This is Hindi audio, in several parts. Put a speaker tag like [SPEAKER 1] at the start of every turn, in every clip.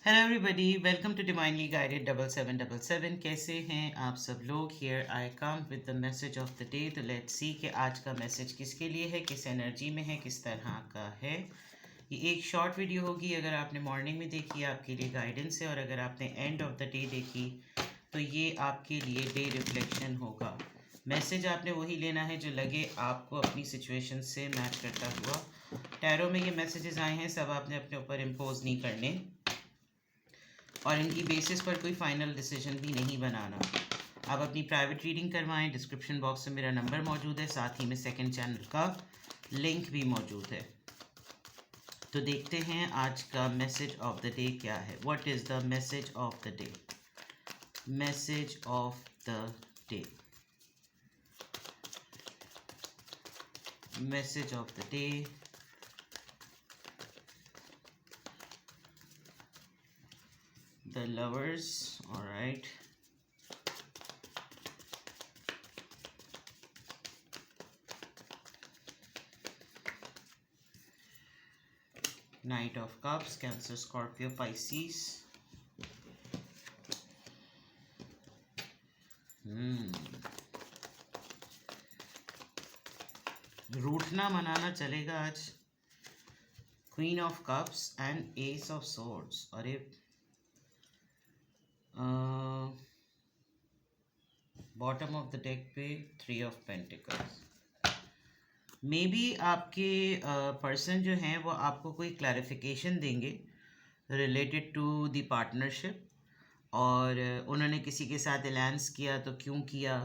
[SPEAKER 1] Hello everybody, welcome to divinely guided 7777। कैसे हैं आप सब लोग। Here I come with the message of the day. तो लेट्स सी कि आज का मैसेज किसके लिए है, किस एनर्जी में है, किस तरह का है। ये एक शॉर्ट वीडियो होगी। अगर आपने मॉर्निंग में देखी आपके लिए गाइडेंस है, और अगर आपने एंड ऑफ द डे देखी तो ये आपके लिए डे रिफ्लेक्शन होगा। मैसेज आपने वही लेना है जो लगे आपको अपनी सिचुएशन से मैच करता हुआ। टैरो में ये मैसेजेस आए हैं, सब आपने अपने ऊपर इम्पोज नहीं करने और इनकी बेसिस पर कोई फाइनल डिसीजन भी नहीं बनाना। आप अपनी प्राइवेट रीडिंग करवाएं। डिस्क्रिप्शन बॉक्स में मेरा नंबर मौजूद है, साथ ही में सेकंड चैनल का लिंक भी मौजूद है। तो देखते हैं आज का मैसेज ऑफ द डे क्या है। What is the message of the day. Message of the day. Message of the day. The lovers, all right. Knight of Cups, Cancer, Scorpio, Pisces. रूठना मनाना चलेगा आज। Queen of cups and S of swords. अरे बॉटम ऑफ द डेक पे 3 ऑफ पेंटिकल्स। मे बी आपके पर्सन जो हैं वो आपको कोई क्लैरिफिकेशन देंगे रिलेटेड टू द पार्टनरशिप, और उन्होंने किसी के साथ अलायंस किया तो क्यों किया।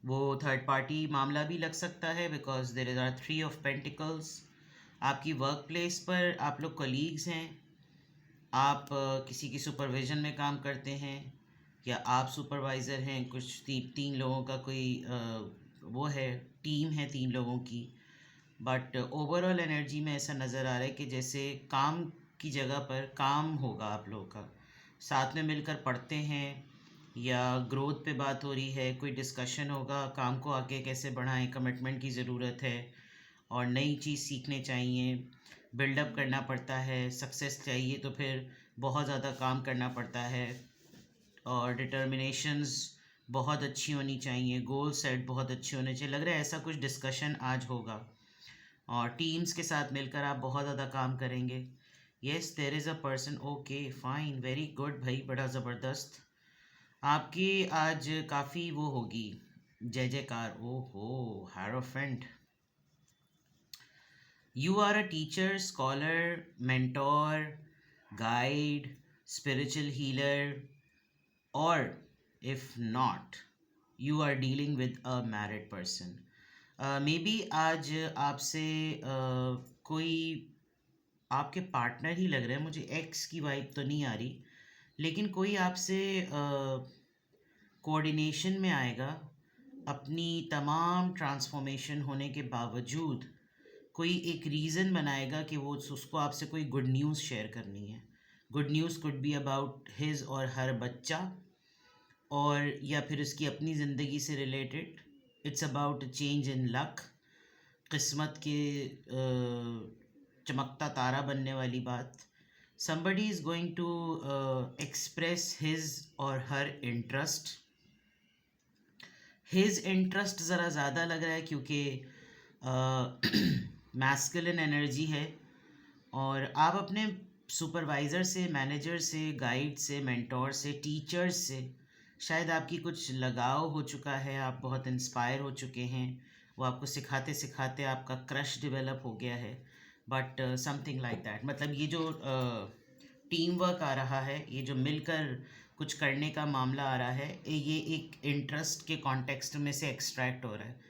[SPEAKER 1] वो थर्ड पार्टी मामला भी लग सकता है, because there are 3 of pentacles. आपकी वर्क प्लेस पर आप लोग कलीग्स हैं, आप किसी की सुपरविजन में काम करते हैं, या आप सुपरवाइज़र हैं। कुछ तीन लोगों का कोई वो है, टीम है 3 लोगों की। बट ओवरऑल एनर्जी में ऐसा नज़र आ रहा है कि जैसे काम की जगह पर काम होगा आप लोगों का, साथ में मिलकर पढ़ते हैं, या ग्रोथ पे बात हो रही है, कोई डिस्कशन होगा, काम को आगे कैसे बढ़ाएं, कमिटमेंट की ज़रूरत है और नई चीज़ सीखने चाहिए, बिल्डअप करना पड़ता है। सक्सेस चाहिए तो फिर बहुत ज़्यादा काम करना पड़ता है, और डिटर्मिनेशंस बहुत अच्छी होनी चाहिए, गोल सेट बहुत अच्छे होने चाहिए। लग रहा है ऐसा कुछ डिस्कशन आज होगा, और टीम्स के साथ मिलकर आप बहुत ज़्यादा काम करेंगे। Yes, there is a person. Okay fine, very good भाई, बड़ा ज़बरदस्त। आपकी आज काफ़ी वो होगी, जय जयकार। ओहो, hierophant. You are a teacher, scholar, mentor, guide, spiritual healer, or if not, you are dealing with a married person. Maybe आज आपसे कोई आपके पार्टनर ही लग रहे हैं मुझे। एक्स की वाइब तो नहीं आ रही, लेकिन कोई आपसे कोऑर्डिनेशन में आएगा। अपनी तमाम ट्रांसफॉर्मेशन होने के बावजूद कोई एक रीज़न बनाएगा कि वो उसको आपसे कोई गुड न्यूज़ शेयर करनी है। Good news could be about his और हर बच्चा, और या फिर उसकी अपनी ज़िंदगी से related. It's about change in luck, किस्मत के चमकता तारा बनने वाली बात। somebody is going to express his or her interest. His interest ज़रा ज़्यादा लग रहा है, क्योंकि मैस्कुलिन एनर्जी है, और आप अपने सुपरवाइज़र से, मैनेजर से, गाइड से, मेंटोर से, टीचर्स से शायद आपकी कुछ लगाव हो चुका है। आप बहुत इंस्पायर हो चुके हैं, वो आपको सिखाते सिखाते आपका क्रश डेवलप हो गया है। बट समथिंग लाइक दैट, मतलब ये जो टीम वर्क आ रहा है, ये जो मिलकर कुछ करने का मामला आ रहा है, ये एक इंटरेस्ट के कॉन्टेक्स्ट में से एक्सट्रैक्ट हो रहा है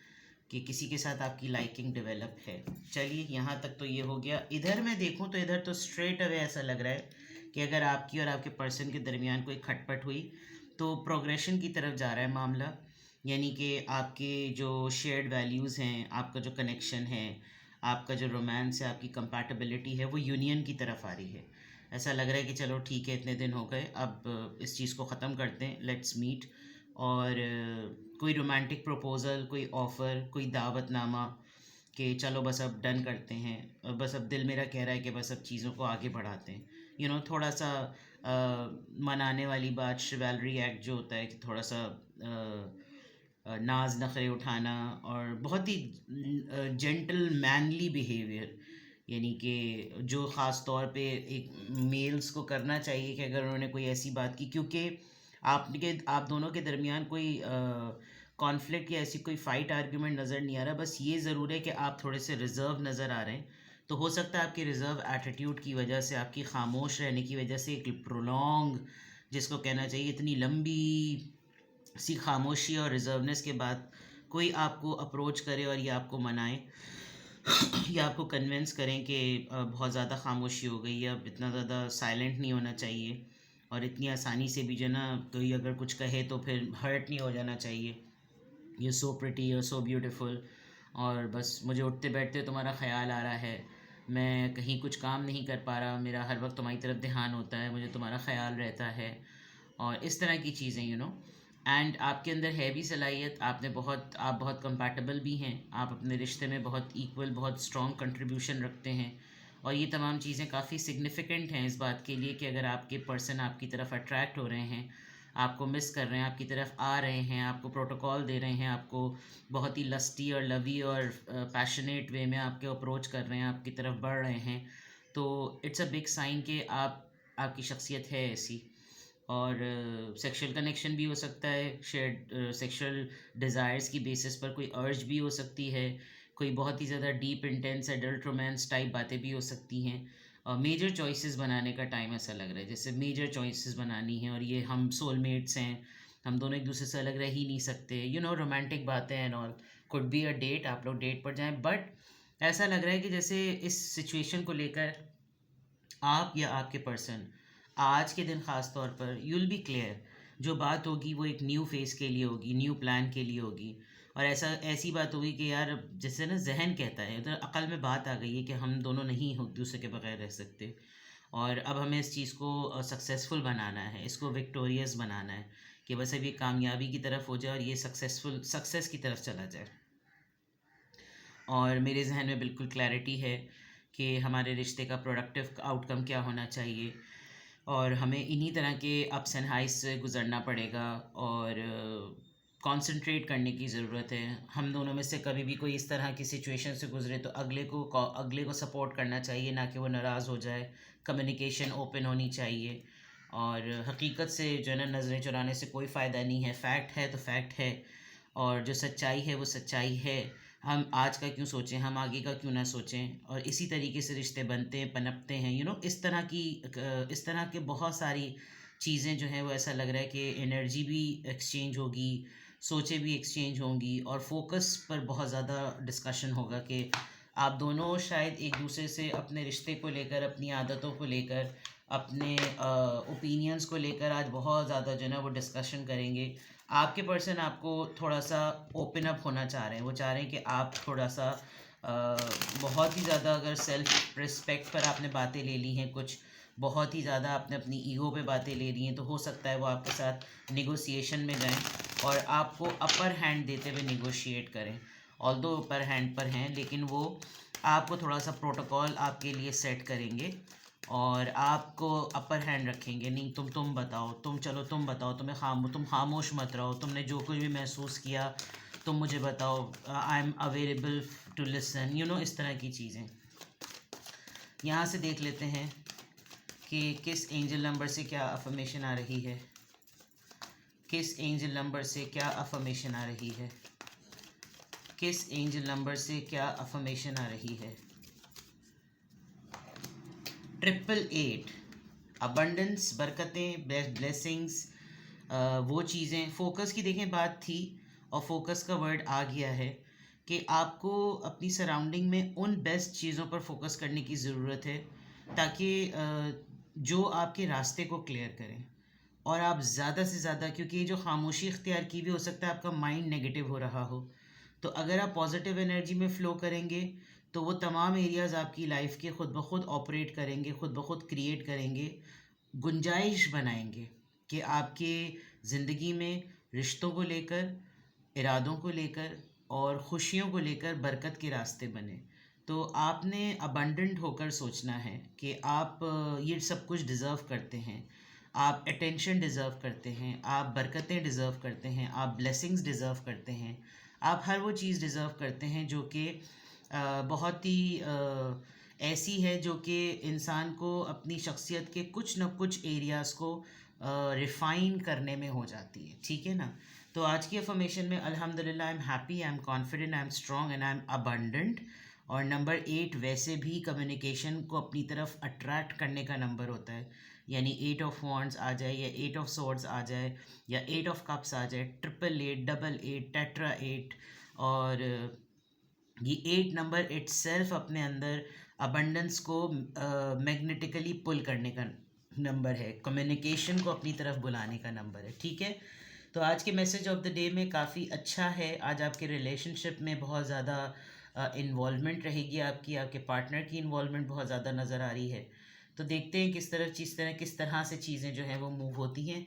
[SPEAKER 1] कि किसी के साथ आपकी लाइकिंग डेवलप है। चलिए, यहाँ तक तो ये हो गया। इधर मैं देखूँ तो इधर तो स्ट्रेट अवे ऐसा लग रहा है कि अगर आपकी और आपके पर्सन के दरमियान कोई खटपट हुई तो प्रोग्रेशन की तरफ जा रहा है मामला। यानी कि आपके जो शेयर्ड वैल्यूज़ हैं, आपका जो कनेक्शन है, आपका जो रोमांस है, आपकी कंपैटिबिलिटी है, वो यूनियन की तरफ आ रही है। ऐसा लग रहा है कि चलो ठीक है, इतने दिन हो गए, अब इस चीज़ को ख़त्म करते हैं, लेट्स मीट। और कोई रोमांटिक प्रपोज़ल, कोई ऑफ़र, कोई दावतनामा कि चलो बस अब डन करते हैं, बस अब दिल मेरा कह रहा है कि बस अब चीज़ों को आगे बढ़ाते हैं। थोड़ा सा मनाने वाली बात शिवैलरी एक्ट जो होता है कि थोड़ा सा नाज नखरे उठाना और बहुत ही जेंटल मैनली बिहेवियर, यानी कि जो ख़ास तौर पे एक मेल्स को करना चाहिए कि अगर उन्होंने कोई ऐसी बात की, क्योंकि आप दोनों के दरमियान कोई कॉन्फ्लिक्ट या ऐसी कोई फ़ाइट आर्ग्यूमेंट नज़र नहीं आ रहा, बस ये ज़रूर है कि आप थोड़े से रिज़र्व नज़र आ रहे हैं। तो हो सकता है आपके रिज़र्व एटीट्यूड की वजह से, आपकी खामोश रहने की वजह से, एक प्रोलॉन्ग जिसको कहना चाहिए इतनी लंबी सी खामोशी और रिजर्वनेस के बाद कोई आपको अप्रोच करे और ये आपको मनाए या आपको कन्विंस करें कि बहुत ज़्यादा खामोशी हो गई है, अब इतना ज़्यादा साइलेंट नहीं होना चाहिए और इतनी आसानी से भी जो ना कोई अगर कुछ कहे तो फिर हर्ट नहीं हो जाना चाहिए, you so pretty, you so beautiful, और बस मुझे उठते बैठते तुम्हारा ख्याल आ रहा है, मैं कहीं कुछ काम नहीं कर पा रहा, मेरा हर वक्त तुम्हारी तरफ ध्यान होता है, मुझे तुम्हारा ख्याल रहता है, और इस तरह की चीज़ें एंड आपके अंदर है भी सलाहियत, आप बहुत कंपैटिबल भी हैं, आप अपने रिश्ते में बहुत इक्वल, बहुत स्ट्रॉन्ग कंट्रीब्यूशन रखते हैं, और ये तमाम चीज़ें काफ़ी सिग्निफिकेंट हैं इस बात के लिए कि अगर आपके पर्सन आपकी तरफ अट्रैक्ट हो रहे हैं, आपको मिस कर रहे हैं, आपकी तरफ आ रहे हैं, आपको प्रोटोकॉल दे रहे हैं, आपको बहुत ही लस्टी और लवी और पैशनेट वे में आपके अप्रोच कर रहे हैं, आपकी तरफ बढ़ रहे हैं, तो इट्स अ बिग साइन कि आपकी शख्सियत है ऐसी। और सेक्सुअल कनेक्शन भी हो सकता है, शेयर्ड सेक्सुअल डिज़ायर्स की बेसिस पर कोई अर्ज भी हो सकती है, कोई बहुत ही ज़्यादा deep intense adult romance type बातें भी हो सकती हैं। मेजर चॉइसेस बनाने का टाइम ऐसा लग रहा है जैसे मेजर चॉइसेस बनानी है, और ये हम सोलमेट्स हैं, हम दोनों एक दूसरे से अलग रह ही नहीं सकते, रोमांटिक बातें and all, could be a date, आप लोग डेट पर जाएं, बट ऐसा लग रहा है कि जैसे इस सिचुएशन को लेकर आप या आपके पर्सन आज के दिन ख़ास तौर पर यू विल बी क्लियर, जो बात होगी वो एक न्यू फेज़ के लिए होगी, न्यू प्लान के लिए होगी, और ऐसी बात होगी कि यार जैसे ना जहन कहता है, उधर अकल में बात आ गई है कि हम दोनों नहीं एक दूसरे के बगैर रह सकते, और अब हमें इस चीज़ को सक्सेसफुल बनाना है, इसको विक्टोरियस बनाना है, कि बस अब ये कामयाबी की तरफ हो जाए और ये सक्सेस की तरफ चला जाए। और मेरे जहन में बिल्कुल क्लैरिटी है कि हमारे रिश्ते का प्रोडक्टिव आउटकम क्या होना चाहिए, और हमें इन्हीं तरह के अप्स एंड हाइस से गुज़रना पड़ेगा, और कंसंट्रेट करने की ज़रूरत है। हम दोनों में से कभी भी कोई इस तरह की सिचुएशन से गुज़रे तो अगले को सपोर्ट करना चाहिए, ना कि वो नाराज़ हो जाए, कम्युनिकेशन ओपन होनी चाहिए, और हकीकत से जो है ना नज़रें चुराने से कोई फ़ायदा नहीं है, फैक्ट है तो फैक्ट है, और जो सच्चाई है वो सच्चाई है, हम आज का क्यों सोचें, हम आगे का क्यों ना सोचें, और इसी तरीके से रिश्ते बनते हैं, पनपते हैं, इस तरह के बहुत सारी चीज़ें जो हैं वो ऐसा लग रहा है कि एनर्जी भी एक्सचेंज होगी, सोचें भी एक्सचेंज होंगी, और फोकस पर बहुत ज़्यादा डिस्कशन होगा कि आप दोनों शायद एक दूसरे से अपने रिश्ते को लेकर, अपनी आदतों को लेकर, अपने ओपिनियंस को लेकर आज बहुत ज़्यादा जो है ना वो डिस्कशन करेंगे। आपके पर्सन आपको थोड़ा सा ओपन अप होना चाह रहे हैं, वो चाह रहे हैं कि आप थोड़ा सा बहुत ही ज़्यादा, अगर सेल्फ रिस्पेक्ट पर आपने बातें ले ली हैं, कुछ बहुत ही ज़्यादा आपने अपनी ईगो पे बातें ले ली हैं, तो हो सकता है वो आपके साथ निगोशिएशन में जाएं और आपको अपर हैंड देते हुए निगोशिएट करें, ऑल्दो अपर हैंड पर हैं, लेकिन वो आपको थोड़ा सा प्रोटोकॉल आपके लिए सेट करेंगे और आपको अपर हैंड रखेंगे, नहीं तुम बताओ, तुम बताओ, तुम खामोश मत रहो, तुमने जो कुछ भी महसूस किया तुम मुझे बताओ, I am available to listen, इस तरह की चीज़ें। यहाँ से देख लेते हैं कि किस एंजल नंबर से क्या अफर्मेशन आ रही है, किस एंजल नंबर से क्या अफर्मेशन आ रही है, किस एंजल नंबर से क्या अफर्मेशन आ रही है। 888 अबंडेंस, बरकतें, ब्लेसिंग्स, वो चीज़ें फोकस की देखें बात थी, और फोकस का वर्ड आ गया है कि आपको अपनी सराउंडिंग में उन बेस्ट चीज़ों पर फोकस करने की ज़रूरत है ताकि जो आपके रास्ते को क्लियर करें, और आप ज़्यादा से ज़्यादा, क्योंकि ये जो खामोशी इख्तियार की भी हो सकता है आपका माइंड नेगेटिव हो रहा हो, तो अगर आप पॉजिटिव एनर्जी में फ़्लो करेंगे तो वो तमाम एरियाज़ आपकी लाइफ के ख़ुद ब खुद ऑपरेट करेंगे, ख़ुद ब खुद क्रिएट करेंगे, गुंजाइश बनाएंगे कि आपके ज़िंदगी में रिश्तों को लेकर, इरादों को लेकर और ख़ुशियों को लेकर बरकत के रास्ते बने। तो आपने अबंडेंट होकर सोचना है कि आप ये सब कुछ डिज़र्व करते हैं, आप अटेंशन डिज़र्व करते हैं, आप बरकतें डिज़र्व करते हैं, आप ब्लेसिंग्स डिज़र्व करते हैं, आप हर वो चीज़ डिज़र्व करते हैं जो कि बहुत ही ऐसी है जो कि इंसान को अपनी शख्सियत के कुछ न कुछ एरियाज़ को रिफ़ाइन करने में हो जाती है, ठीक है ना। तो आज की अफर्मेशन में अल्हम्दुलिल्लाह I am happy, I am confident, I am strong and I am abundant. और नंबर 8 वैसे भी कम्युनिकेशन को अपनी तरफ अट्रैक्ट करने का नंबर होता है, यानी 8 ऑफ वॉन्ड्स आ जाए या 8 ऑफ सोर्ड्स आ जाए या 8 ऑफ कप्स आ जाए, 888, डबल 8, टेट्रा 8। और ये 8 नंबर इट्सेल्फ अपने अंदर अबंडेंस को मैग्नेटिकली पुल करने का नंबर है, कम्युनिकेशन को अपनी तरफ बुलाने का नंबर है, ठीक है। तो आज के मैसेज ऑफ द डे में काफ़ी अच्छा है। आज आपके रिलेशनशिप में बहुत ज़्यादा इन्वॉल्वमेंट रहेगी, आपकी आपके पार्टनर की इन्वॉल्वमेंट बहुत ज़्यादा नज़र आ रही है। तो देखते हैं किस तरह से चीज़ें जो हैं वो मूव होती हैं।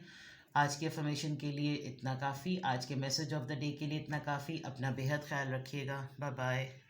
[SPEAKER 1] आज के अफर्मेशन के लिए इतना काफ़ी, आज के मैसेज ऑफ द डे के लिए इतना काफ़ी। अपना बेहद ख्याल रखिएगा। Bye bye.